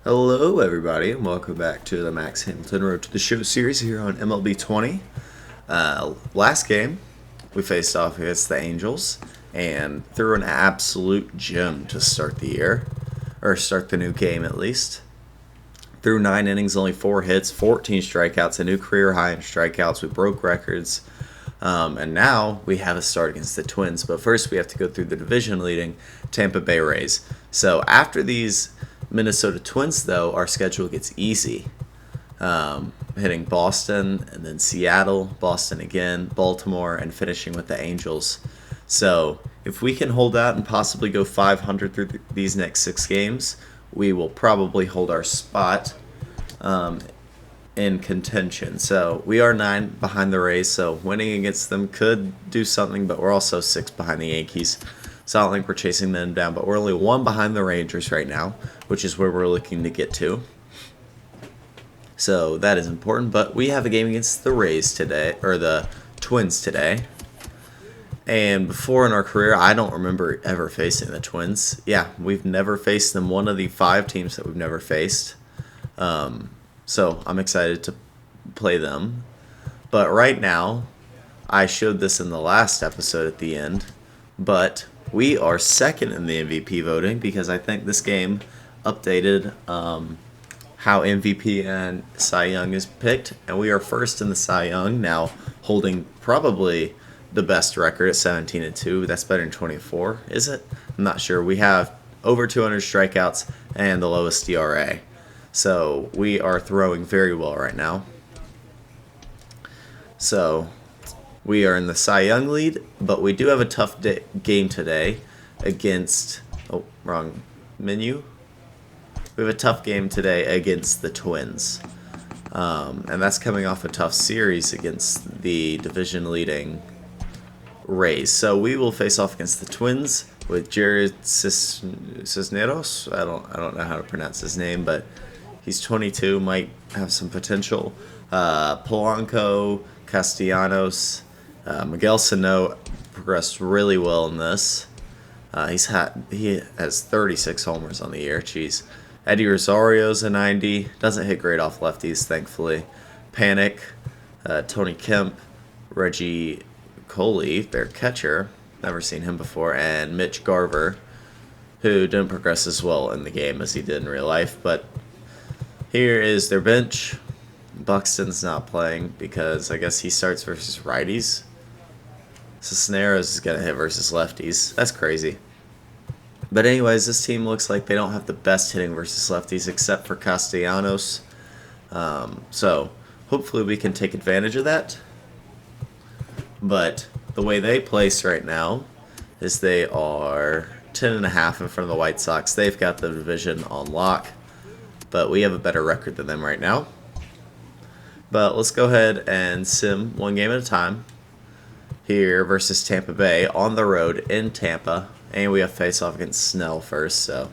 Hello, everybody, and welcome back to the Max Hamilton Road to the Show series here on MLB 20. Last game, we faced off against the Angels and threw an absolute gem to start the year, or start the new game at least. Through 9 innings, only 4 hits, 14 strikeouts, a new career high in strikeouts. We broke records, and now we have a start against the Twins. But first, we have to go through the division-leading Tampa Bay Rays. So after these Minnesota Twins, though, our schedule gets easy. Hitting Boston and then Seattle, Boston again, Baltimore, and finishing with the Angels. So if we can hold out and possibly go 500 through these next 6 games, we will probably hold our spot in contention. So we are 9 behind the Rays, so winning against them could do something, but we're also 6 behind the Yankees. So I don't think we're chasing them down, but we're only 1 behind the Rangers right now, which is where we're looking to get to. So that is important, but we have a game against the Rays today, or the Twins today. And before in our career, I don't remember ever facing the Twins. Yeah, we've never faced them, one of the 5 teams that we've never faced. So I'm excited to play them. But right now, I showed this in the last episode at the end, but we are second in the MVP voting because I think this game updated how MVP and Cy Young is picked, and we are first in the Cy Young now, holding probably the best record at 17-2. That's better than 24, is it? I'm not sure. We have over 200 strikeouts and the lowest ERA, so we are throwing very well right now. So we are in the Cy Young lead, but we do have a tough game today against... Oh, wrong menu. We have a tough game today against the Twins. And that's coming off a tough series against the division-leading Rays. So we will face off against the Twins with Jared Cisneros. I don't know how to pronounce his name, but he's 22, might have some potential. Polanco, Castellanos... Miguel Sano progressed really well in this. He has 36 homers on the year. Jeez. Eddie Rosario's a 90. Doesn't hit great off lefties, thankfully. Panic, Tony Kemp, Reggie Coley, their catcher. Never seen him before. And Mitch Garver, who didn't progress as well in the game as he did in real life. But here is their bench. Buxton's not playing because I guess he starts versus righties. Cisneros is going to hit versus lefties. That's crazy. But anyways, this team looks like they don't have the best hitting versus lefties except for Castellanos. So hopefully we can take advantage of that. But the way they place right now is they are 10.5 in front of the White Sox. They've got the division on lock, but we have a better record than them right now. But let's go ahead and sim one game at a time. Here versus Tampa Bay on the road in Tampa. And we have face off against Snell first, so.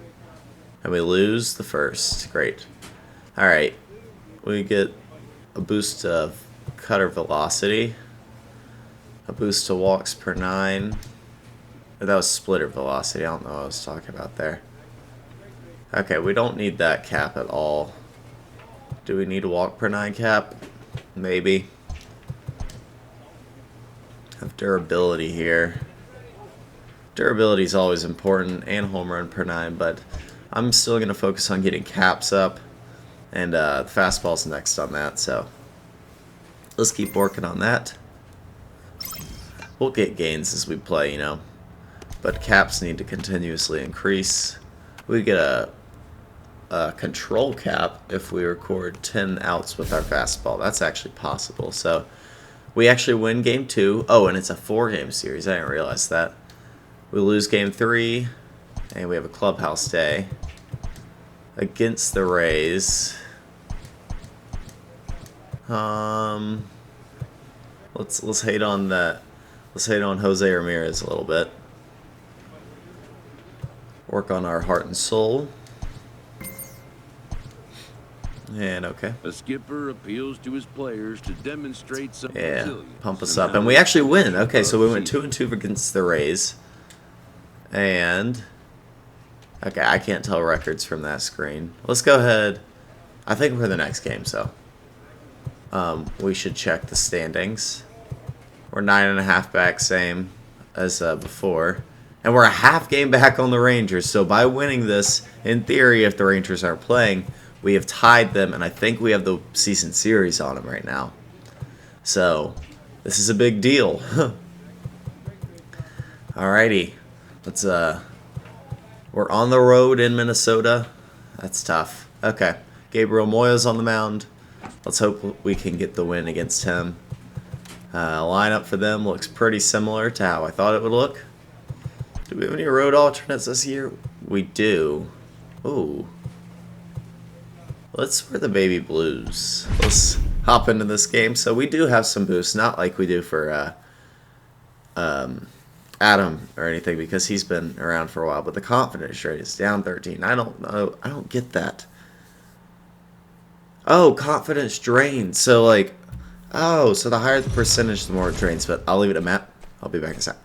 And we lose the first. Great. Alright. We get a boost of cutter velocity. A boost to walks per 9. That was splitter velocity. I don't know what I was talking about there. Okay, we don't need that cap at all. Do we need a walk per 9 cap? Maybe. Have durability here. Durability is always important, and home run per 9, but I'm still going to focus on getting caps up, and the fastball's next on that, so let's keep working on that. We'll get gains as we play, you know, but caps need to continuously increase. We get a control cap if we record 10 outs with our fastball. That's actually possible. So we actually win game 2. Oh, and it's a 4-game series. I didn't realize that. We lose game 3, and we have a clubhouse day against the Rays. Let's hate on that. Let's hate on Jose Ramirez a little bit. Work on our heart and soul. And okay. A skipper appeals to his players to demonstrate some resilience. Pump us up. And we actually win. Okay, so we went 2-2 against the Rays. And Okay, I can't tell records from that screen. Let's go ahead. I think for the next game, so we should check the standings. We're 9.5 back, same as before. And we're a half game back on the Rangers. So by winning this, in theory, if the Rangers aren't playing, we have tied them. And I think we have the season series on them right now. So this is a big deal. Alrighty. Let's, we're on the road in Minnesota. That's tough. Okay. Gabriel Moya's on the mound. Let's hope we can get the win against him. Lineup for them looks pretty similar to how I thought it would look. Do we have any road alternates this year? We do. Ooh. Let's wear the baby blues. Let's hop into this game. So we do have some boosts, not like we do for Adam or anything, because he's been around for a while. But the confidence rate is down 13. I don't know. I don't get that. Oh, confidence drained. So like, oh, so the higher the percentage, the more it drains. But I'll leave it at Matt. I'll be back in a sec.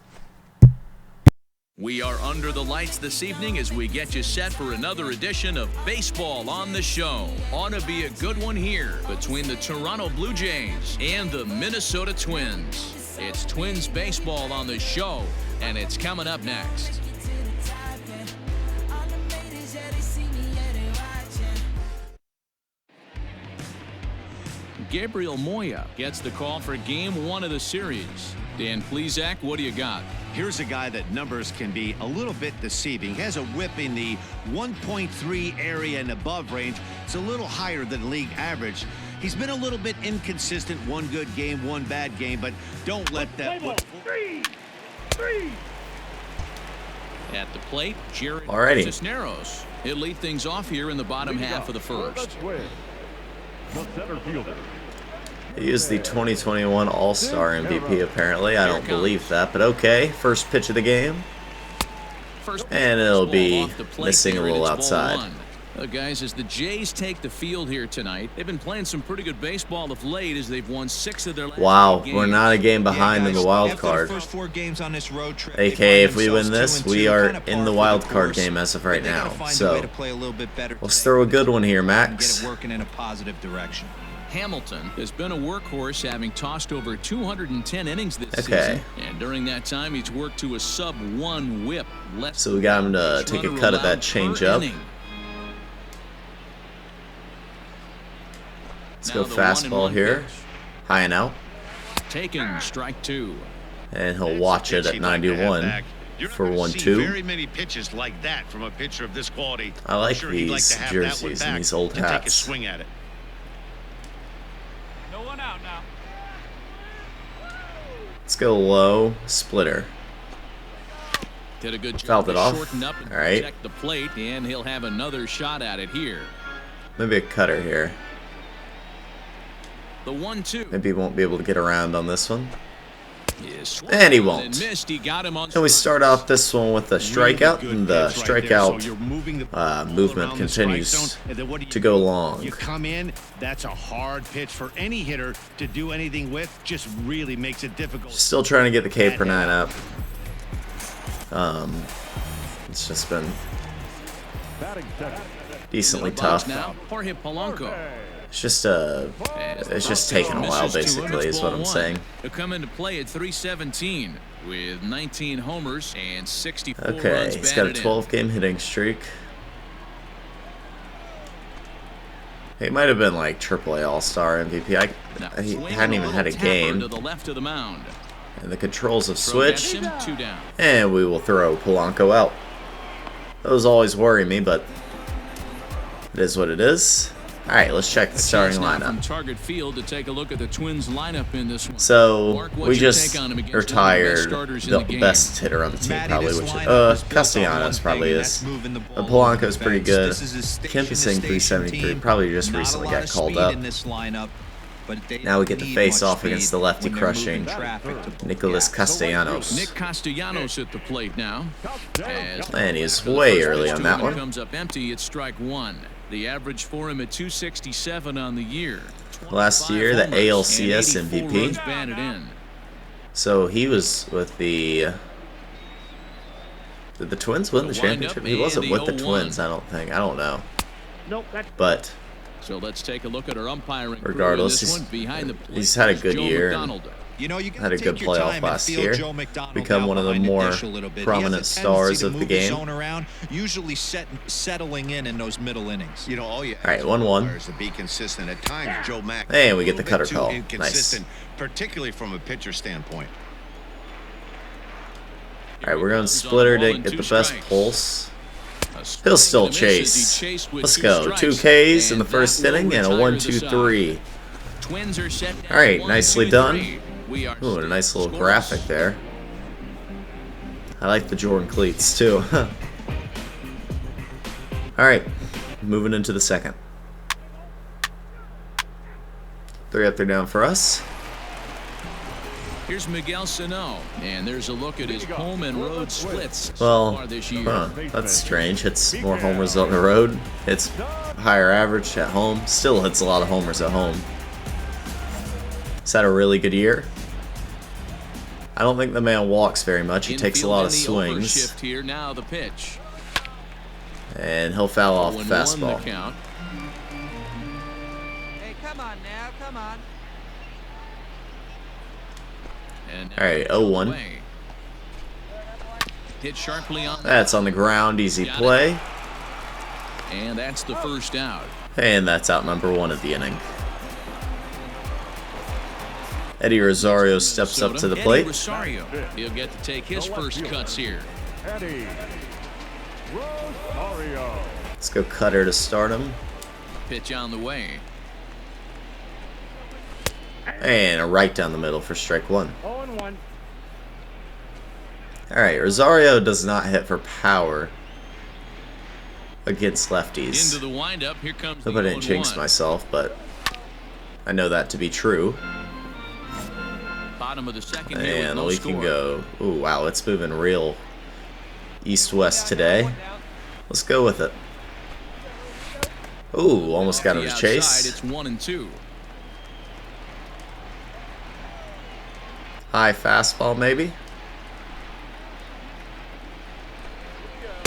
We are under the lights this evening as we get you set for another edition of Baseball on the Show. Ought to be a good one here between the Toronto Blue Jays and the Minnesota Twins. It's Twins Baseball on the Show, and it's coming up next. Gabriel Moya gets the call for Game 1 of the series. Dan Plesac, what do you got? Here's a guy that numbers can be a little bit deceiving. He has a whip in the 1.3 area and above range. It's a little higher than league average. He's been a little bit inconsistent. One good game, one bad game, but don't let that... Three. At the plate, Jared Alrighty. Cisneros. He'll lead things off here in the bottom half of the first. He is the 2021 All-Star MVP, apparently. I don't believe that, but okay. First pitch of the game. And it'll be missing a little outside. Guys, as the Jays take the field here tonight, they've been playing some pretty good baseball of late as they've won 6 of their last 8 games. We're not a game behind in the wild card. AKA, if we win this, we are in the wild card game as of right now. So, let's throw a good one here, Max. Hamilton has been a workhorse, having tossed over 210 innings this season. And during that time, he's worked to a sub-1 whip. So we got him to take a cut of that changeup. Let's go fastball here. High and out. Taking strike 2. And he'll watch it at 91 for 1-2. Very many pitches like that from a pitcher of this quality. I like these jerseys and these old hats. Take a swing at it. No one out now. Let's go low splitter. Did a good job. Fouled it off. All right. Check the plate, and he'll have another shot at it here. Maybe a cutter here. The 1-2. Maybe he won't be able to get around on this one. And he won't. And we start off this one with a strikeout, and the strikeout movement continues to go long. You come in, that's a hard pitch for any hitter to do anything with. Just really makes it difficult. Still trying to get the K per 9 up. It's just been decently tough. Now, Jorge Polanco. It's just taking a while, basically, is what I'm saying. He'll come into play at 317 with 19 homers and 64 Okay, runs he's got a batted 12-game hitting streak. He might have been like AAA All-Star MVP. He hadn't even had a game. To the left of the mound. And the controls have switched. 2 down. And we will throw Polanco out. Those always worry me, but it is what it is. All right, let's check the starting lineup. From Target Field to take a look at the Twins lineup in this one. So Mark, we just retired the best hitter on the team, probably, which Castellanos probably is. Polanco is pretty good. Kemp is saying 373, probably just recently got called up. Now we get to face off against the lefty crushing Nicholas Castellanos. Nick Castellanos at the plate now. And he's way early on that one. Comes up empty at strike 1. The average for him at 267 on the year. Last year, the ALCS MVP. In. So he was with the Did the Twins win the championship? He wasn't with the Twins, I don't think. I don't know. Nope, that's But So let's take a look at our umpiring crew in regardless, this one. Behind the plate, he's had a good Joe year. McDonald. You know, you Had a good playoff last year. Become one of the more prominent stars of the game. Around, usually settling in those middle innings. You know, all you All right, 1-1. to be consistent. At times, Joe Mack. And we get the cutter too call. inconsistent, particularly from a pitcher standpoint. All right, we're going Splitter to get the best pulse. He'll still chase. Let's go. 2 Ks in the first inning and a 1-2-3. Twins are set. All right, nicely done. We are Ooh, and a nice little scoreless. graphic there. I like the Jordan cleats too. All right, moving into the second. 3 up, 3 down for us. Here's Miguel Sano, and there's a look at his home and road splits so Well, far this year. that's strange. Hits more homers on the road. Hits higher average at home. Still hits a lot of homers at home. He's had a really good year. I don't think the man walks very much. He takes a lot of swings. Shift here, now the pitch. And he'll foul off the 0-1 fastball. the count. Hey, come on now, come on. And All right, 0-1. away. Hit sharply on That's on the ground. Easy play. and that's the first out. And that's out number 1 of the inning. Eddie Rosario steps up to the plate. Eddie Rosario, he'll get to take his first cuts here. Eddie Rosario. Let's go cutter to start him. Pitch on the way. And a right down the middle for strike 1. 0-1. All right, Rosario does not hit for power against lefties. Into the windup. Here comes Hope the I didn't jinx 0-1. myself, but I know that to be true. Bottom of the second here with And no we score. can go. Ooh, wow, it's moving real east-west today. Let's go with it. Ooh, almost got him The to outside, chase. It's 1-2. High fastball, maybe.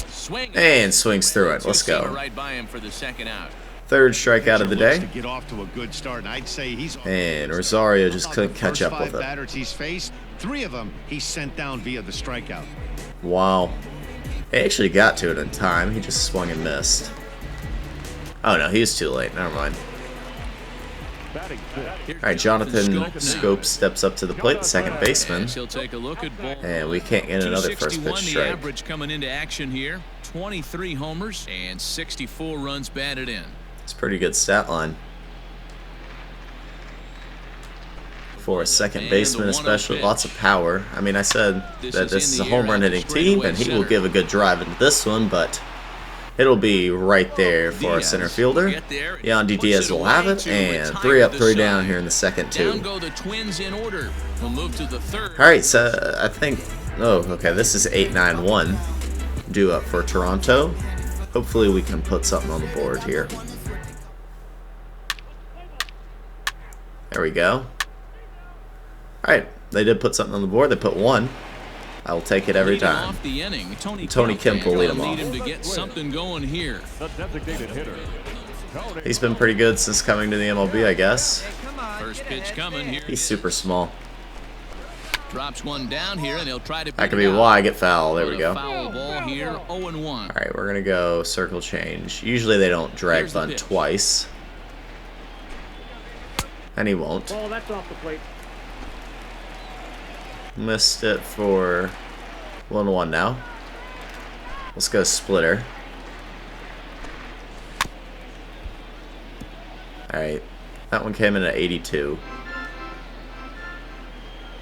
Swing And swings through it. Let's Two-seamer go. right by him for the second out. 3rd strikeout of the Looks day. to get off to a good start, and I'd say he's And Rosario just couldn't catch First up with 5 it. batters he's faced, 3 of them he sent down via the strikeout. Wow. He actually got to it in time. He just swung and missed. Oh no, he was too late. Never mind. Batting fifth. All right, Jonathan Scope steps up to the plate, second baseman. He'll take a look at ball. And we can't get another first 261 pitch the strike. average coming into action here. 23 homers and 64 runs batted in. It's a pretty good stat line. For a second And baseman, the 1-0 especially. pitch. Lots of power. I mean, I said This that is this in is a the home air run at the hitting team, straightaway and he will center. give a good drive into this one, but it'll be right there for our Diaz center will fielder. get there, Yandy puts Diaz it will have away it, to and retire 3 up, the 3 down side. here in the second, Down too. go the Twins in order. We'll move to the third. All right, so I think. Oh, okay. This is 8-9-1 due up for Toronto. Hopefully, we can put something on the board here. There we go. All right, they did put something on the board. They put 1. I will take it every Leading time. off the inning, Tony Kemp will lead him need off. him to get something going here. The designated hitter. Tony. He's been pretty good since coming to the MLB, I guess. Hey, come on. First get pitch ahead. coming here. He's super small. Drops one down here, and he'll try to. That could beat be it out. why I get foul. There we But go. a foul ball here, 0-1. All right, we're gonna go circle change. Usually they don't drag Here's the bunt pitch. twice, and he won't. Ball, that's off the plate. Missed it for 1-1 now. Let's go splitter. All right, that one came in at 82.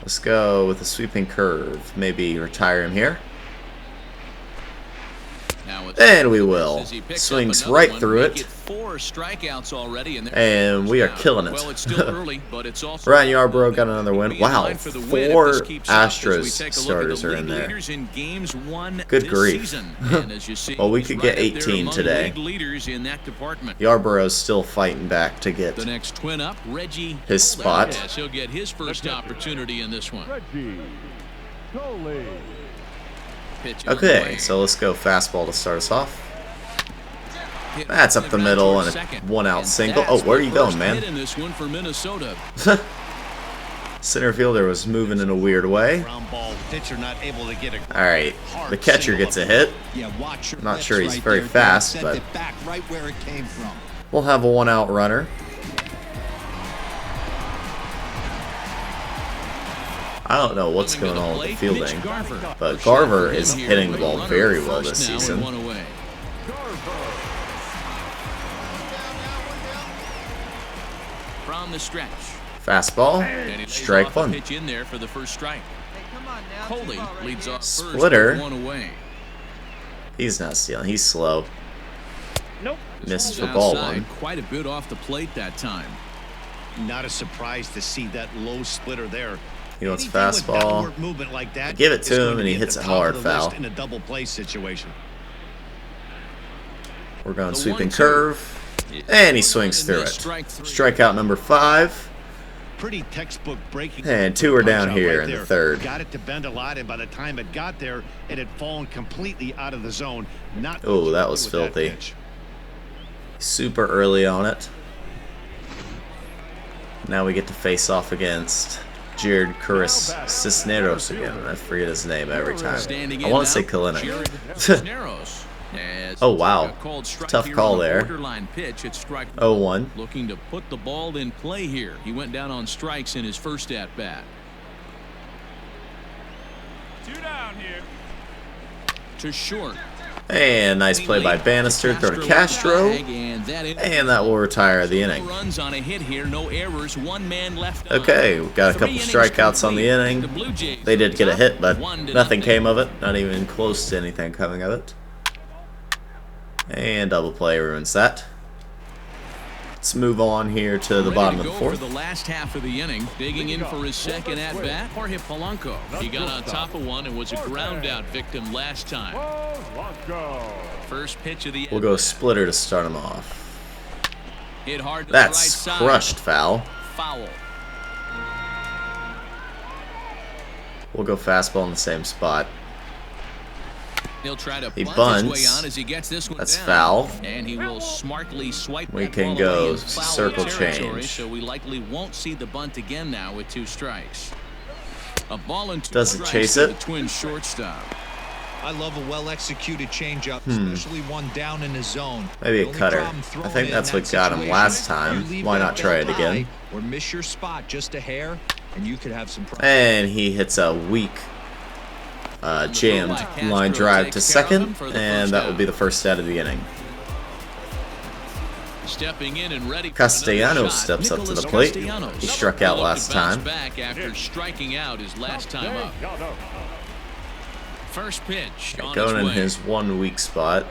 Let's go with a sweeping curve. Maybe retire him here. Now it's And we will. as he picks up Swings another right one, through make it. 4 strikeouts already, and We are killing it. Well, it's still early, but it's also Ryan Yarbrough got another win. Be in Wow, line for the win if 4 this keeps up as we Astros take a look at the starters are in league there. leaders in games won Good this grief. season. And as you see, Well, we he's could right get up there 18 among today. league leaders in that department. Yarborough's still fighting back to get The next twin up, Reggie. his spot. Yes, he'll get his first opportunity in this one. Reggie. Coley. Pitch on the Okay, way. so let's go fastball to start us off. That's up the middle and a 1-out single. Oh, where are you going, man? In this one for Minnesota. Center fielder was moving in a weird way. Ground ball, pitcher not able to get a Alright, the catcher gets a hit. Yeah, watch your Not lips sure he's right very there, fast, Sent but it back right where it came from. we'll have a 1-out runner. I don't know what's going on with the fielding, but Garver is hitting the ball very well this season. From the stretch. Fastball, And he lays strike off a one. pitch in there for the first strike. Hey, come on now. Coley Two ball right leads there. off first Splitter. with 1 away. He's not stealing, he's slow. Nope. Missed for ball Outside, one. quite a bit off the plate that time. Not a surprise to see that low splitter there. He wants Anything with fastball. downward movement like that Give it is to going him and be he at hits the it top of hard, the foul. list in a double play situation. We're going The sweeping 1-2. curve. And he swings through it. Strikeout number 5. Pretty textbook breaking. And 2 are down punch-out here right in the there. third. Got it to bend a lot, and by the time it got there, it had fallen completely out of the zone. Not Oh, much to that do was with filthy. pitch. Super early on it. Now we get to face off against Jared Cisneros again. I forget his name every time. Standing I in want to say now, Kalinick. Jared Cisneros. As Oh, wow. a called strike Tough here call on a there. borderline pitch at strike 0-1. looking to put the ball in play here. He went down on strikes in his first at bat. 2 down here. To short. And nice play by Bannister. Throw to Castro. And that will retire the inning. Runs on a hit here, no errors, 1 man left. Okay, we've got a couple strikeouts on the inning. They did get a hit, but nothing came of it. Not even close to anything coming of it. And double play ruins that. Let's move on here to the bottom of the For fourth. the last half of the inning, digging in for his second at bat, Jorge Polanco. He got on top of one and was a ground out victim last time. First pitch of the We'll go splitter to start him off. hit hard to That's the right crushed side. foul. Foul. We'll go fastball in the same spot. He'll try to He bunt his way bunts. on as he gets this one That's down. foul. And he will smartly swipe We that can ball go away in foul circle territory, change. so we likely won't see the bunt again now with 2 strikes. A ball and 2 Doesn't strikes chase for it. the Twin shortstop. I love a well-executed changeup, especially one down in the zone. Maybe a The only cutter. problem I throwing think it that's in what that got him situation, last time. you leave Why that not try it belt again? high Or miss your spot just a hair, and you could have some problems. And he hits a weak jammed line drive to second, and that will be the first out of the inning. Stepping in and ready for Castellanos another shot. steps up to the Nicholas plate. Castellanos. He struck out Will look last to bounce time. back after striking out his last time up. First pitch on Going in its way. his one weak spot,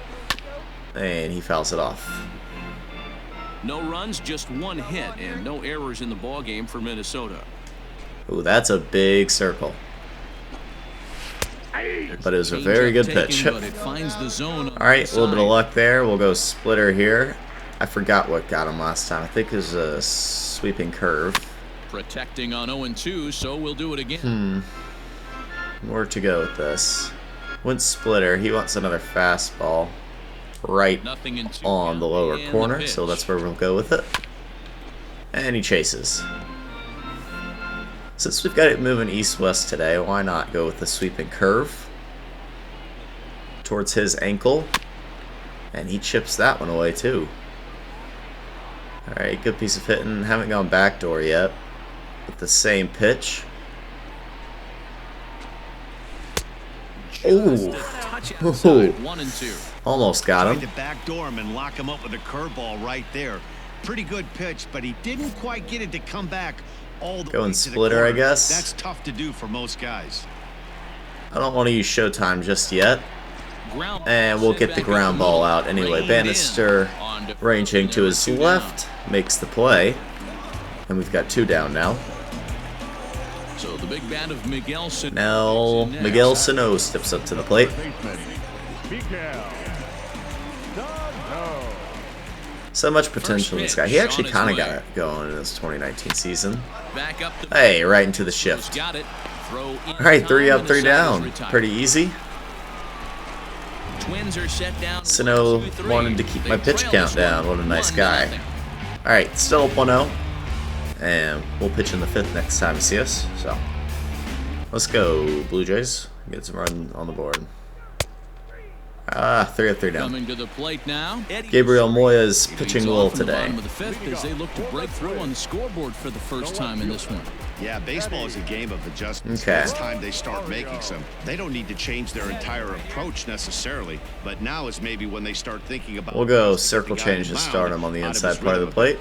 and he fouls it off. No runs, just 1 hit, and no errors in the ball game for Minnesota. Ooh, that's a big circle. But it was a very good pitch. But it finds the zone. All right, a little bit of luck there. We'll go splitter here. I forgot what got him last time. I think it was a sweeping curve. Protecting on 0-2, so we'll do it again. Where to go with this? Went splitter. He wants another fastball right Nothing in 2 on the lower and corner, pitch. so that's where we'll go with it. And he chases. Since we've got it moving east-west today, why not go with the sweeping curve towards his ankle? And he chips that one away too. Alright, good piece of hitting. Haven't gone backdoor yet with the same pitch. Ooh. Touch outside, 1-2. Almost got Tried him. to backdoor him and lock him up with a curveball right there. Pretty good pitch, but he didn't quite get it to come back all the Going way to splitter, the I corner. guess. That's tough to do for most guys. I don't want to use Showtime just yet. Ground And we'll set get the back ground up the ball middle. out anyway. Reined Bannister in on defense, ranging and to there his were 2 left makes the play. And we've got 2 down now. down. So the big bat of Miguel Sano. Now Miguel Sano steps up to the plate. So much potential in this guy. He actually kind of got it going in this 2019 season. Back up the Hey, right into the shift. got it. Throw in All right, 3 time, up, and 3 the side is down. retired. Pretty easy. Twins are set down. Sano 1-2-3. wanted to keep They my pitch trail count this down. one What a nice 1-0. guy. Alright, still up 1-0. And we'll pitch in the 5th next time you see us. So, let's go, Blue Jays. Get some run on the board. 3-3 down. Coming to the plate now. Gabriel Moya is He pitching leads well off in the today. bottom of the 5th as they look to break through on the scoreboard for the first time in this one. Yeah, baseball is a game of adjustments. Okay. It's time they start making some. They don't need to change their entire approach necessarily, but now is maybe when they start thinking about. We'll go circle change and start him on the inside part of the plate.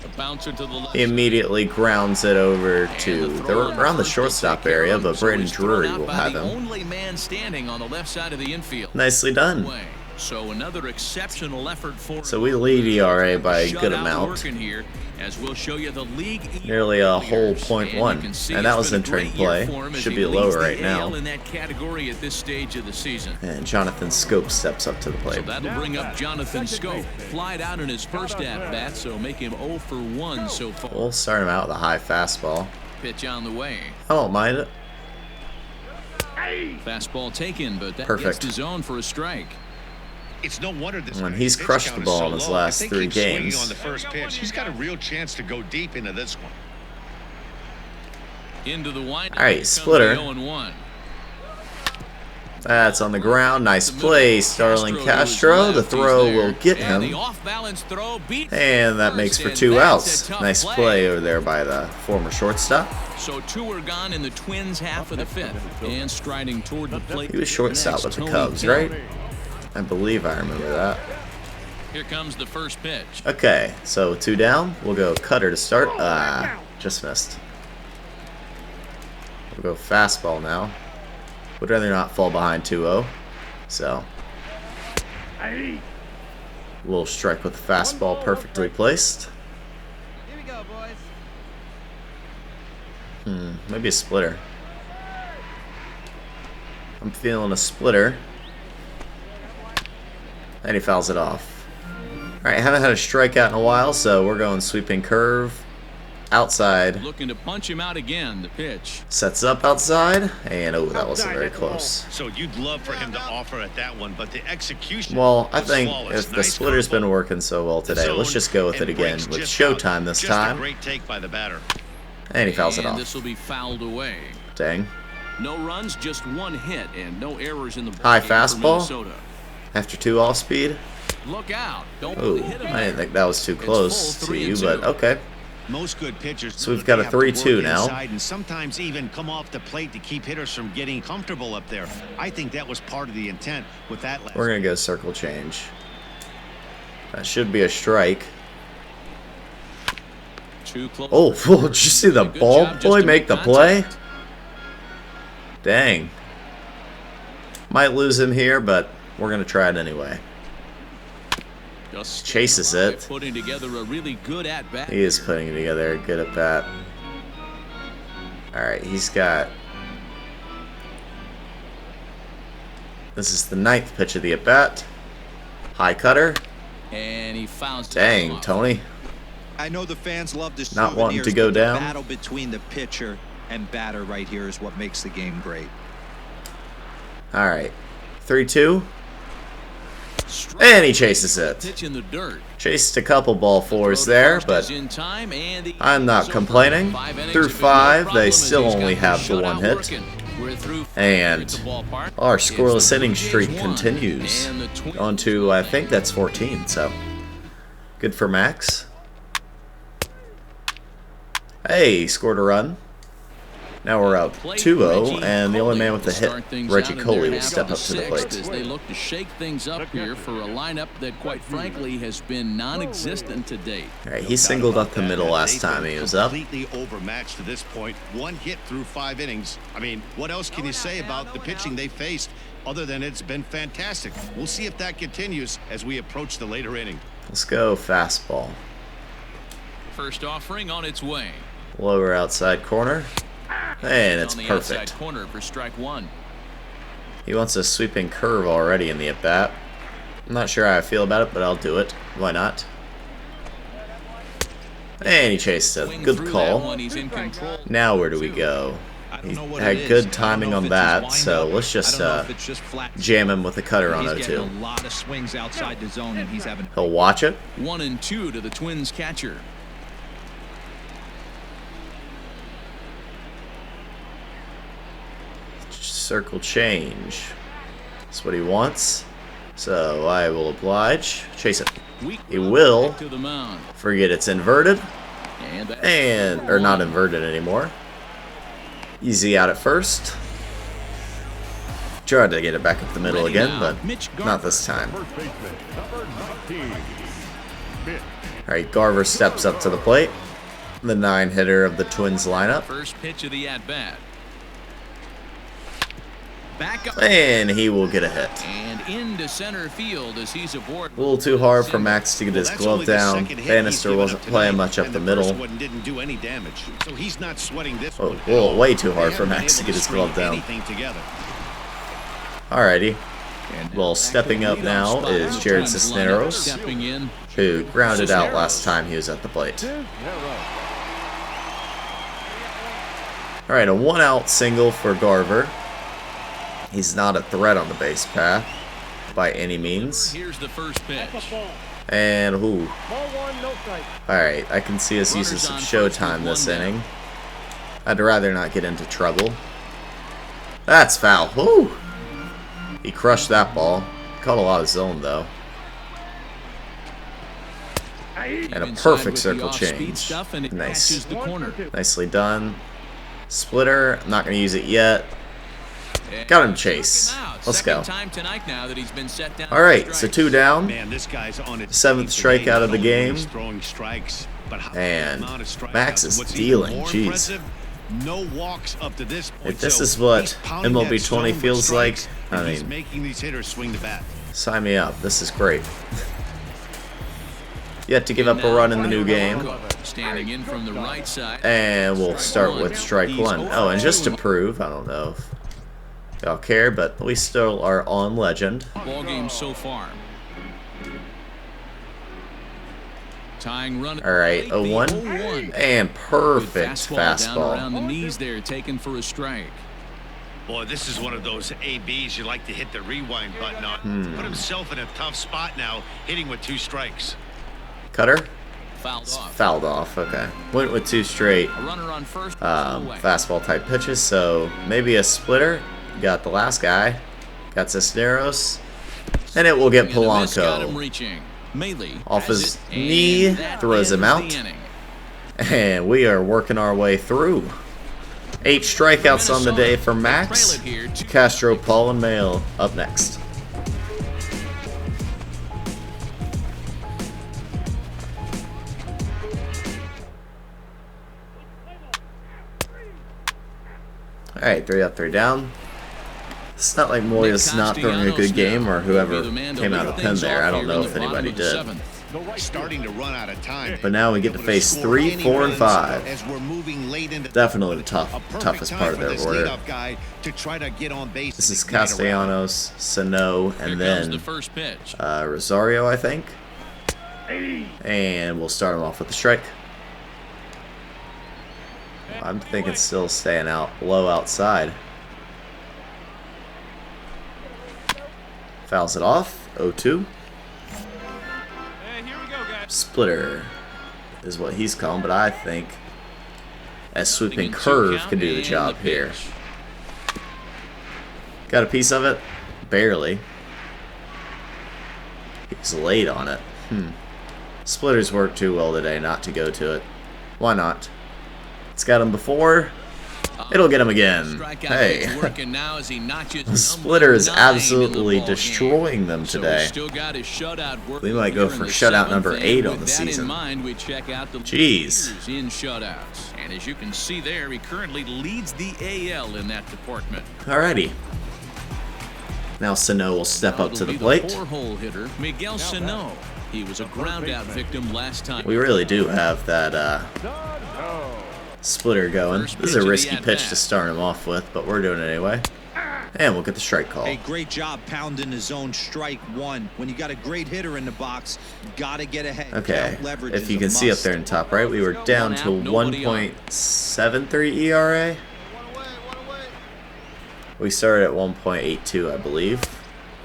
A bouncer to the left. He immediately grounds it over to they're around the shortstop area, but Braden Drury will have him. Only man standing on the left side of the infield. Nicely done. So another exceptional effort for. So we lead ERA by a good Shutout amount. working here, as we'll show you the league Nearly a whole leaders. .1, you can see and that it's was been a entering great year play. for him as Should he be leads lower the right now. AL in that category at this stage of the season. And Jonathan Scope steps up to the So plate. that'll bring up Jonathan Scope. Flied out in his first at-bat, so make him 0 for 1 so far. We'll start him out with a high fastball. Pitch on the way. I don't mind it. Fastball taken, but that Perfect. gets the zone for a strike. It's no wonder this. When guy's he's pitch crushed count the is ball so in his low. last If they 3 keep swinging games. on the first pitch, he's got a real chance to go deep into this one. Into the wind. All right, splitter. 0-1. That's on the ground. Nice play, Starling Castro. The throw will get And the him. off-balance throw beats And that first, makes for and 2 that's outs. a tough Nice play over there by the former shortstop. So 2 are gone in the Twins' half of the 5th. And striding toward the plate. He was shortstop with the Tony Cubs, Kelly. right? I believe I remember that. Here comes the first pitch. Okay, so 2 down. We'll go cutter to start. Just missed. We'll go fastball now. Would rather not fall behind 2-0. So, little strike with the fastball perfectly placed. Here we go, boys. Maybe a splitter. I'm feeling a splitter. And he fouls it off. Alright, haven't had a strikeout in a while, so we're going sweeping curve. Outside. Looking to punch him out again. The pitch. Sets up outside. And, oh, that wasn't very close. So you'd love for him to offer at that one, but the execution. Well, I was think flawless. if the Nice splitter's been curveball. working so well today, let's just go with it And again breaks with just out. Showtime this Just time. A great take by the batter. And he fouls it And off. this will be fouled away. Dang. No runs, just 1 hit, and no errors in the High ballgame for fastball. Minnesota. After 2 off speed. Look out! Don't Oh, really hit him. I didn't think that was too It's close full to 3 you, and but 2. okay. Most good pitchers. So know we've that got they a have to work 3-2 now. inside and sometimes even come off the plate to keep hitters from getting comfortable up there. I think that was part of the intent with that last. We're going to go circle change. That should be a strike. Too close. Oh, did you see the Good ball job just boy to make the contact. play? Dang. Might lose him here, but we're going to try it anyway. Just Chases it. putting together a really good at-bat. He is putting it together. Good at bat. Alright, he's got... This is the 9th pitch of the at-bat. High cutter. And he fouls it Dang, off. Tony. I know the fans love the Not wanting to souvenirs, go but the down. battle between the pitcher and batter right here is what makes the game great. Alright. 3-2. Strike. And he chases it. Pitch in the dirt. Chased a couple ball fours Throw to there, first but is in time, and the I'm not innings over. complaining. 5 innings Through have been no 5, problem they as still he's only got have the shutout 1 hit. working. We're through 5 And at the ballpark. our It's the scoreless Blue inning Jays streak 1, continues. and the Twins On to, I think that's 14, so good for Max. Hey, he scored a run. Now we're up 2-0, and the only man with the hit, Reggie Coley, will step up to the plate. As they look to shake things up here for a lineup that, quite frankly, has been non-existent to date. All right, he singled up the middle last time he was up. Completely overmatched to this point. 1 hit through 5 innings. I mean, what else can you say about the pitching they faced other than it's been fantastic? We'll see if that continues as we approach the later inning. Let's go fastball. First offering on its way. Lower outside corner. And it's on the perfect. outside corner for strike 1. He wants a sweeping curve already in the at-bat. I'm not sure how I feel about it, but I'll do it. Why not? And he chased it. Swing Good through that call. one, he's in control. Now where do we go? don't know what Had it is. good I don't timing know on if it's his that, windup. so let's just I don't know if it's just flat. jam him with a cutter on He's getting 0-2. a lot of swings outside the zone, and he's having. He'll watch it. 1-2 to the Twins catcher. Circle change. That's what he wants. So I will oblige. Chase it. He will. To the mound. Forget it's inverted. And Or not inverted anymore. Easy out at first. Tried to get it back up the middle Ready again, now, but Mitch not Garver. this time. First baseman, number 19. Mitch. Alright, Garver steps up to the plate. The 9-hitter of the Twins lineup. First pitch of the at-bat. Back up. And he will get a hit. And into center field as he's aboard. A little too hard for Max to get his That's glove only the down. second hit he's Bannister given wasn't up playing tonight, much up and the the middle. first one didn't do any damage, so he's not sweating this Oh, one. at well, all. way too They hard for haven't been Max to able get his string glove down. anything together. Alrighty. And Well, stepping up now leadoff spot is for the Jared Twins lineup. Cisneros, Stepping in. who grounded out last time he was at the plate. Alright, a 1-out single for Garver. He's not a threat on the base path by any means. Here's the first pitch. And, ooh. Ball one, no strike. Alright, I can see us using some showtime this inning. I'd rather not get into trouble. That's foul. Woo! He crushed that ball. Caught a lot of zone, though. And a Inside perfect with the circle off-speed change. stuff, and it Nice. catches the corner. Nicely done. Splitter. I'm not going to use it yet. Got him, Chase. Let's go. Time tonight now that he's been set down. Alright, so 2 down. Man, this guy's on its 7th strikeout of the game. He's throwing strikes, but how And amount of strikeouts. Max is What's dealing, even more jeez. impressive, no walks up to this point. If this so is what he's pounding MLB that 20 zone with feels like, strikes, I and he's mean- making these hitters swing the bat. Sign me up. This is great. Yet to give up a run in the new game. Standing in from the right side. And we'll start with strike 1. Oh, and just to prove, I don't know if y'all care, but we still are on Legend. Ball game so far. Tying run. Alright, 0-1. 0-1. And perfect Down around fastball. the knees there, taken for a strike. Boy, this is one of those ABs you like to hit the rewind button on. Put himself in a tough spot now, hitting with 2 strikes. Cutter? Fouled off. Fouled off, okay. Went with 2 straight A runner on first. away. fastball type pitches, so maybe a splitter. Got the last guy. Got Cisneros. And it will get And the miss got him Polanco. reaching. Melee Off has his it, and knee, that throws him ends the out. inning. And we are working our way through. 8 strikeouts on the day for Max. Trail it here to- Castro, Paul, and Mayo up next. Alright, 3 up, 3 down. It's not like Moya's not throwing a good game, or whoever came out of the pen there. I don't know if anybody did. Starting to run out of time. But now we get to face 3, 4, and 5. As we're moving late into Definitely the a perfect toughest time part of for their this order. leadoff guy to try to get on base. This and is ignite a rally. Castellanos, Sano, Here and comes the then first pitch. Rosario, I think. And we'll start him off with the strike. I'm thinking still staying out low outside. Fouls it off. 0-2. Hey, here we go, guys. Splitter is what he's calling, but I think a sweeping Thinking 2 curve count can do the and job here. pitch. Got a piece of it? Barely. He's late on it. Splitters work too well today not to go to it. Why not? It's got him before. It'll get him again. Strikeout Hey. rate's working now as he notches The Splitter is number 9 in the absolutely ball game. destroying them So today. he's still got his shutout work We might go here in for the shutout 7th, number and 8 on with the that season. in mind, we check out the Jeez. leaders in shutouts. And as you can see there, he currently leads the AL in that department. Alrighty. Now Sano will step up to It'll the be plate. 4-hole hitter, Miguel Sano. He was a ground-out victim last time. We really do have that splitter going. First This is pitch a of the risky pitch at-bat. to start him off with, but we're doing it anyway. And we'll get the strike call. Hey, great job pounding the zone strike 1. When you got a great hitter in the box, gotta get ahead. Okay, Count leverage if is you a can see up must. there in top right, we were down to 1.73 ERA. We started at 1.82, I believe.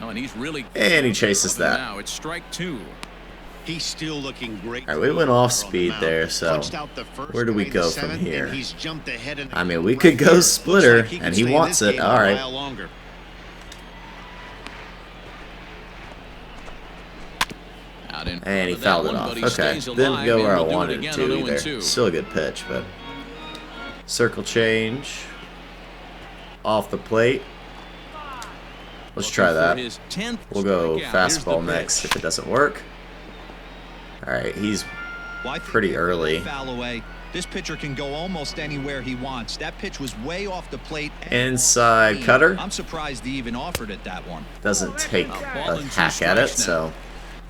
Oh, and he's really And he chases that. Now it's strike 2. He's still looking great. All right, we went off speed On the there, mound. so Punched out the first, where do we made the go from seventh, here? and he's jumped ahead in I mean, the we right could go here. splitter, Looks like he can and he stay in wants this it. game All a right. while longer. Out in front And he of that fouled it one, off. but he Okay, stays didn't alive, go and where I will do it wanted it again to on either. 0-2. Still a good pitch, but circle change off the plate. Let's try Looking for that. his 10th We'll go strikeout. Here's fastball the next pitch. if it doesn't work. All right, he's Well, I think pretty they put early. that foul away. This pitcher can go almost anywhere he wants. That pitch was way off the plate. and Inside off the cutter. I'm surprised he even offered it that one. Doesn't take ball a and 2 hack at it, strikes so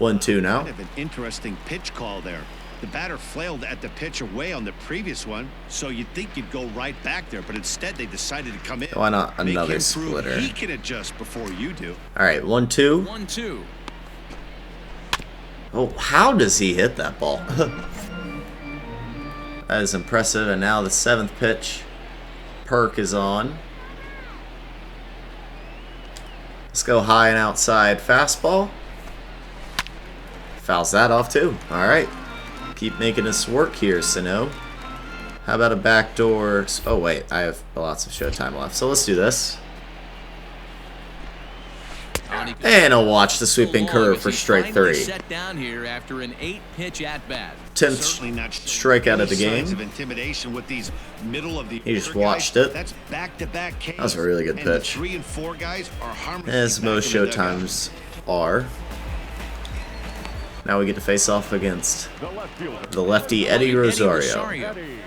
1-2 now. Kind of an interesting pitch call there. The batter flailed at the pitch away on the previous one, so you'd think you'd go right back there, but instead they decided to come in. Why not Make another him prove splitter? He can adjust before you do. All right, 1-2. 1-2. Oh, how does he hit that ball? That is impressive. And now the 7th pitch. Perk is on. Let's go high and outside fastball. Fouls that off too. All right. Keep making us work here, Sano. How about a backdoor? Oh, wait. I have lots of showtime left. So let's do this. And I'll watch the sweeping curve for strike 3. Set down here after an 8-pitch at-bat. 10th Certainly not strikeout of the signs game. of intimidation with these middle of the He just order guys. watched it. That's back-to-back Ks. That was a really good And the pitch. 3 and 4 guys are harmless. As most showtimes are. Now we get to face off against The left fielder. the lefty Eddie Rosario. Eddie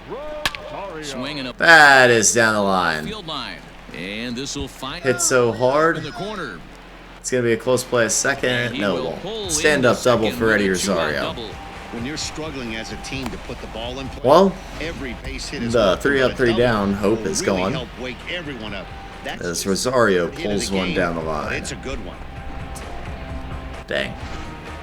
Rosario. Swinging up That is down the line. field line. And this will find Hit so in hard. the corner. It's going to be a close play a second. He No, will won't. pull Stand in up double second for with Eddie a 2-out Rosario. double. When you're struggling as a team to put the ball in play, Well, every base hit is the welcome, 3 but up, a 3 double down hope will is really gone. help wake everyone up. That's As just Rosario the hit of pulls the one game, down the but line. It's a good one. Dang.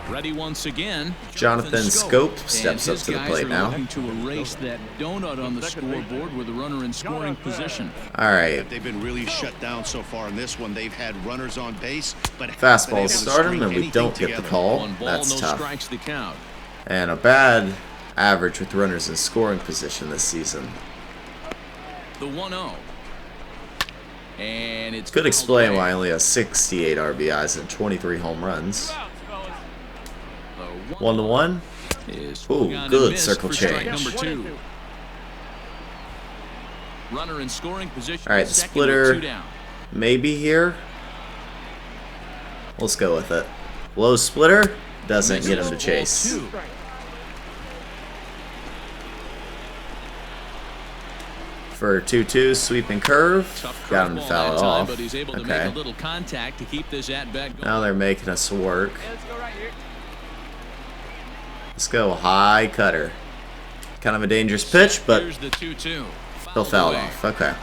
Ready once again. Jonathan Scope And steps up his to the guys plate are now. looking to erase that donut on the scoreboard with a runner in scoring position. All right. They've been really shut down so far in this one. They've had runners on base, but haven't been Fastball able to start him, string and we anything don't get the together. call. One ball, That's no tough. strikes the count. And a bad average with runners in scoring position this season. The 1-0. And it's Could fouled explain away. why he only has 68 RBIs and 23 home runs. The 1-1. is Ooh, swung on and good missed circle for strike change. number 2. Runner in scoring position. All right, the second splitter. with 2 down. Maybe here. Let's go with it. Low splitter doesn't get him to chase. Ball 2. For 2-2, sweeping curve. Tough Got him to curveball foul that it time, off. but he's able to make Okay. a little contact to keep this at-bat going. Now they're making us work. Let's go right here. Let's go high cutter. Kind of a dangerous pitch, but Here's the 2-2. he'll foul it away. off. Okay.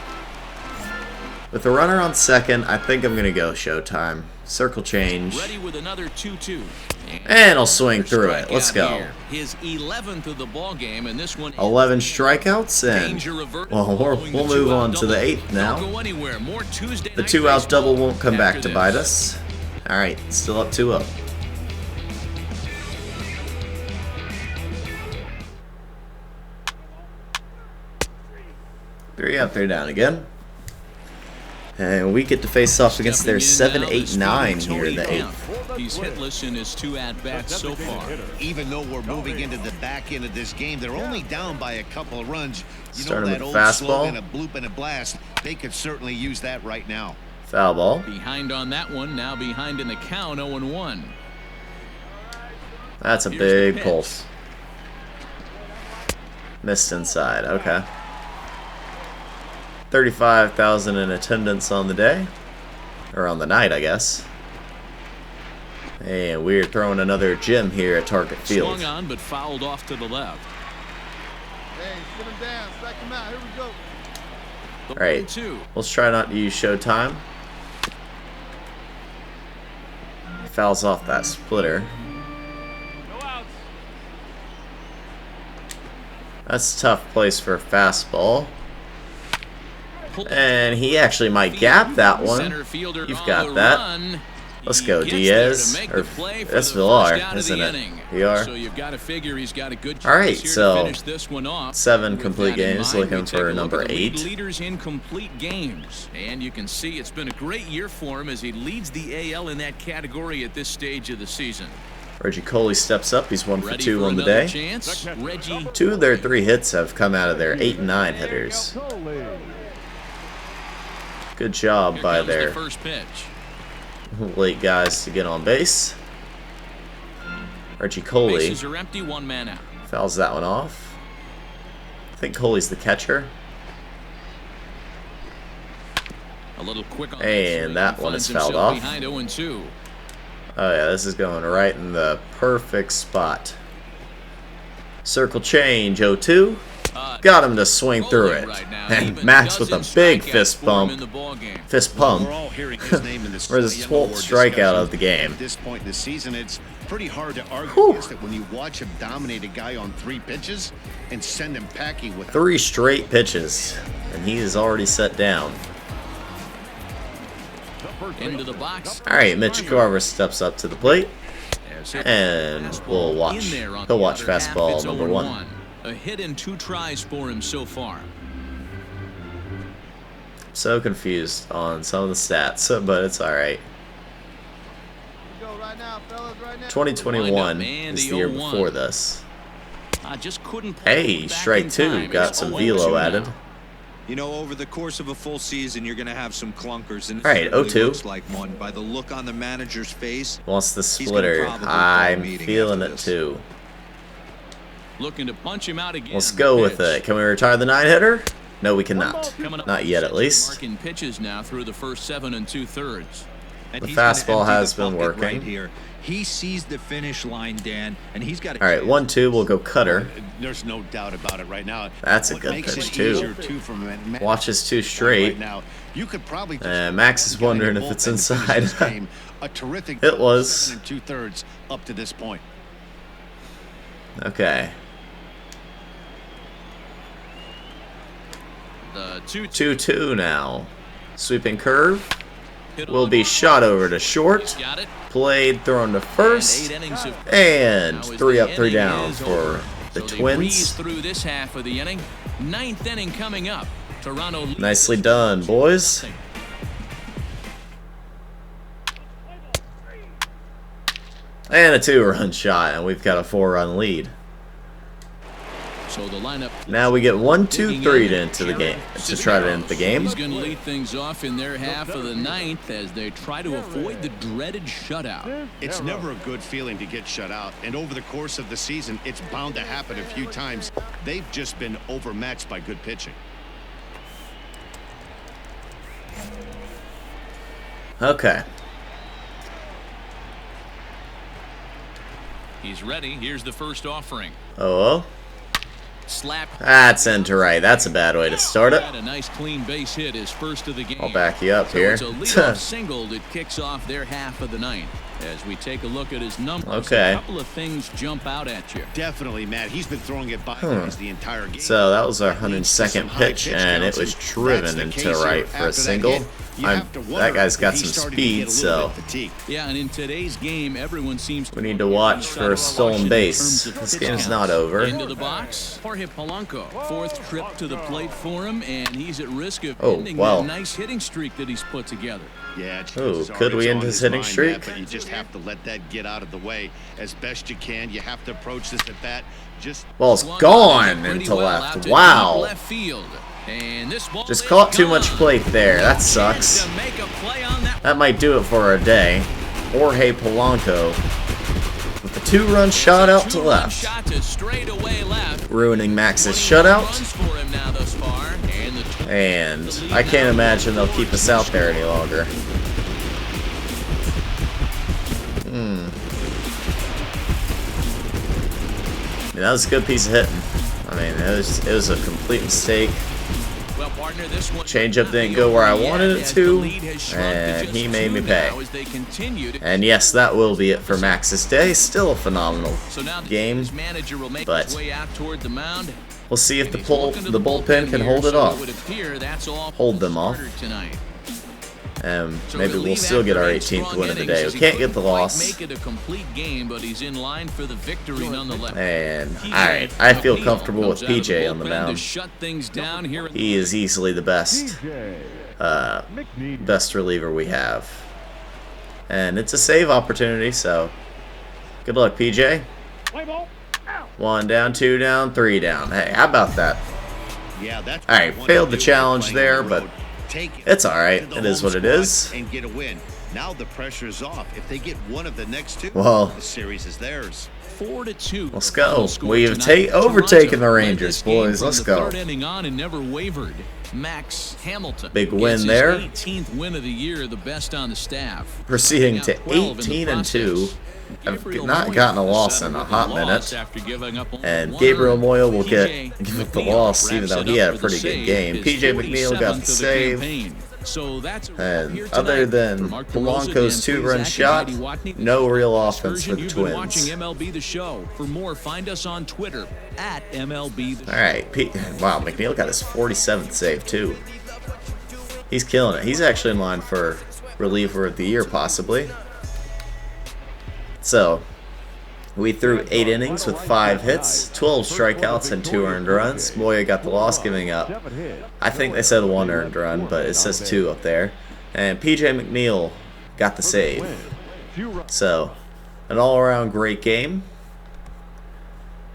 With the runner on second, I think I'm going to go showtime. Circle change. Ready with another 2-2. And I'll swing through it. Let's Strikeout go. here. His 11th of the ball game, and this one 11 strikeouts, danger and reverted well, following we'll the move 2-out on to the double. 8th now. Don't go anywhere. More Tuesday The night 2-out baseball double won't come back after to bite this. us. All right, still up 2-0. Three up, 3 down again. And we get to face off against their Stepping in 7, now, 8, the 9 speedy here in the Tony 8th. Kemp. He's hitless in his 2 at-bats so far. Even though we're moving into the back end of this game, they're only down by a couple of runs. You Starting know that with old fastball. slogan, a bloop and a blast. They could certainly use that right now. Foul ball. Behind on that one, now behind in the count, 0-1. That's a Here's the big pitch. pulse. Missed inside. Okay. 35,000 in attendance on the day. Or on the night, I guess. And we're throwing another gem here at Target Field. Swung on, but fouled off to the left. Hey, sit him down. Strike him out. Here we go. The All right. 1-2. Let's try not to use showtime. Fouls off that splitter. No outs. That's a tough place for a fastball. And he actually might gap that one. Center fielder You've on got the that. run. Let's He go, gets there Diaz. to make Or the play for that's the Villar, first out of the isn't it? inning. VR. So you've got to figure he's got a good chance Alright, here so to finish this one off. 7 With complete that in games, mind, looking we take for a look number at the league 8. leaders in complete games, and you can see it's been a great year for him as he leads the AL in that category at this stage of the season. Reggie Coley steps up. He's 1 for Ready 2 for on the another day. chance? Reggie 2 of their 3 hits have come out of their 8 and 9 hitters. Coley. Good job Here by comes the their first pitch. late guys to get on base. Reggie Coley Bases are empty, 1 man out. fouls that one off. I think Coley's the catcher. A little quick on And that one is fouled off. Behind 0-2. Oh yeah, this is going right in the perfect spot. Circle change, 0-2. Got him to swing through it. Right now, And even Max with a dozen big strikeouts fist for him bump. in the ballgame. Fist pump. We're all hearing his name in the For his Cy Young 12th Award strikeout discussion. of the game. At this point in the season, it's pretty hard to argue Whew. against it when you watch him dominate a guy on 3 pitches and send him packing with 3 straight pitches. And he is already set down. Into the box. Alright, Mitch Garver steps up to the plate. There's hit. And Fastball we'll watch. in there on He'll the watch other half. fastball It's number 0-1. 1. A hit and 2 tries for him so far. So confused on some of the stats, but it's alright. Go right now, fellas, right now. 2021 Wind up, is the year Andy, 0-1. before this. I just couldn't. Hey, strike 2. Got some velo added. You know, over the course of a full season, you're going to have some clunkers. And All right, 0-2. looks like one. By the look on the manager's face, Wants the He's gonna splitter. probably call a I'm meeting feeling after it this. too. Looking to punch him out again. Let's go with Pitch. it. Can we retire the 9-hitter? No, we cannot. Coming up, Not yet, at least. Marking pitches now through the first 7 2/3. and The he's gonna fastball empty has the been bucket working. right here. He sees the finish line, Dan, and he's got. All right, 1-2. We'll go cutter. There's no doubt about it right now. That's a What good makes pitch, it too. easier, too, from a man- Watches 2 straight. Right now, you could probably just And Max is wondering if bullpen it's to finish inside. this game. A terrific It was. 7 2/3 up to this point. Okay. The 2-2 2-2 now. Sweeping curve. hit Will on be the shot over to short. got it. Played, thrown to And first. 8 innings of And Now as 3 the up, 3 inning down is for over. the So they breeze Twins. through this half of the inning. 9th inning coming up. Toronto leads Nicely this done, boys. 2-0. And a 2-run shot, and we've got a 4-run lead. So the lineup Now we get 1, 2, digging 3 in. to enter the game to try to end the game. He's going to lead things off in their half of the 9th as they try to avoid the dreaded shutout. It's never a good feeling to get shut out, and over the course of the season, it's bound to happen a few times. They've just been overmatched by good pitching. Okay. He's ready. Here's the first offering. Oh, Slap. that's into right. That's a bad way to start it. Had a nice clean base hit, his first of the game. I'll back you up So here. it's a leadoff single that kicks off their half of the 9th. As we take a look at his numbers, Okay. a couple of things jump out at you. Definitely, Matt. He's been throwing it by guys the entire game. So that was our That leads to 102nd some high pitch, pitch and it counts, was and driven that's the into case here. right for After a that single. hit, you have to wonder That guy's got if he's some starting to get speed, a little so bit fatigued. Yeah, and in today's game, everyone seems to we need to watch for a stolen base. This game's not over. Into the box, Jorge Polanco. 4th trip to the plate for him, and he's at risk of Oh, ending wow. that nice hitting streak that he's put together. Yeah, Ooh, could we end his hitting streak? But you just have to let that get out of the way as best you can. You have to approach this at bat just Ball's Swung on gone pretty into well out left. to deep Wow. left field. And this ball Just is caught too much gone. plate there. That Chance sucks. to make a play on that. That might do it for our day. Jorge Polanco with a 2-run shot out to Two-run left. Shot to straightaway left. Ruining Max's 21 shutout. runs for him now thus far. And the And I can't imagine they'll keep us out there any longer. I mean, that was a good piece of hitting. I mean, it was a complete mistake. Well, partner, this one Changeup didn't go where I wanted it as to, the lead has shrunk to and just he made me 2 pay. now as they continue to- And yes, that will be it for Max's day. Still a phenomenal So now the game, Twins manager will make but his way out toward the mound. We'll see if And the he's looking to bullpen can here, hold it so off. would appear that's all Hold for them the off. starter tonight. And So maybe we'll relief still get our after 18th strong win of the innings day. as We he can't get the couldn't quite loss. Make it a complete game, but he's in line for the victory nonetheless. And alright, I feel comfortable with PJ on the To mound. shut things down here. He is easily the best best reliever we have. And it's a save opportunity, so good luck, PJ. 1 down, 2 down, 3 down. Hey, how about that? Yeah, that's All right, what failed you the do challenge playing there, on the but road. Take it's all right. to the It is home what it squad is. and get a win. Now the pressure's off. If they get one of the next two, Well, the series is theirs. 4-2. let's go. Score We have tonight. overtaken the Toronto led Rangers, this game boys. from Let's the go. third inning on and never wavered. Max Hamilton. Big win gets his there. 18th win of the year, the best on the staff. Proceeding to Knocking out 12 in the 18-2. process. I've Gabriel not Moya gotten a loss settled in a with hot loss minute. after giving up only And one Gabriel earned. Moya will PJ give up the McNeil loss, even wraps though it he up had a for the pretty good save, game. his PJ McNeil got 47th the of save. campaign. So that's a wrap And here other tonight. than For Mark DeRosa, Polanco's Dan 2-run Plesac, shot, and Heidi Watney, no real this offense for version, the you've been watching Twins. MLB The Show. For more, find us on Twitter at MLB The Show. All right, wow, McNeil got his 47th save too. He's killing it. He's actually in line for reliever of the year, possibly. So, we threw 8 innings with 5 hits, 12 strikeouts, and 2 earned runs. Moya got the loss, giving up, I think they said 1 earned run, but it says 2 up there. And PJ McNeil got the save. So, an all-around great game.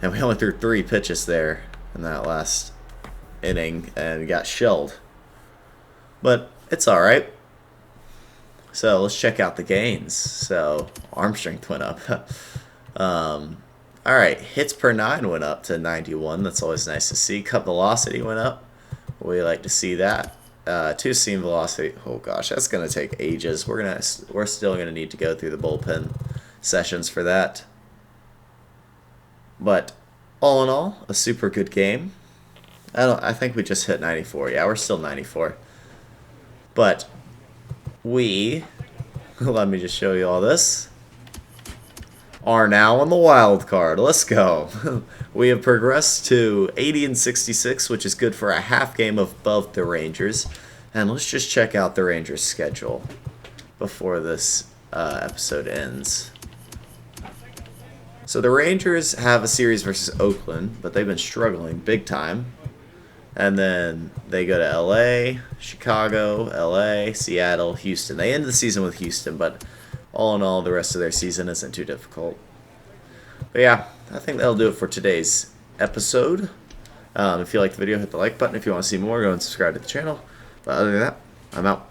And we only threw 3 pitches there in that last inning and got shelled. But it's alright. So let's check out the gains. So arm strength went up. Alright, hits per 9 went up to 91. That's always nice to see. Cut velocity went up. We like to see that. Two seam velocity. Oh gosh, that's gonna take ages. We're still gonna need to go through the bullpen sessions for that. But all in all, a super good game. I think we just hit 94. Yeah, we're still 94. But we, let me just show you all this, are now on the wild card. Let's go. We have progressed to 80-66, which is good for a half game above the Rangers. And let's just check out the Rangers' schedule before this episode ends. So the Rangers have a series versus Oakland, but they've been struggling big time. And then they go to LA, Chicago, LA, Seattle, Houston. They end the season with Houston, but all in all, the rest of their season isn't too difficult. But yeah, I think that'll do it for today's episode. If you liked the video, hit the like button. If you want to see more, go and subscribe to the channel. But other than that, I'm out.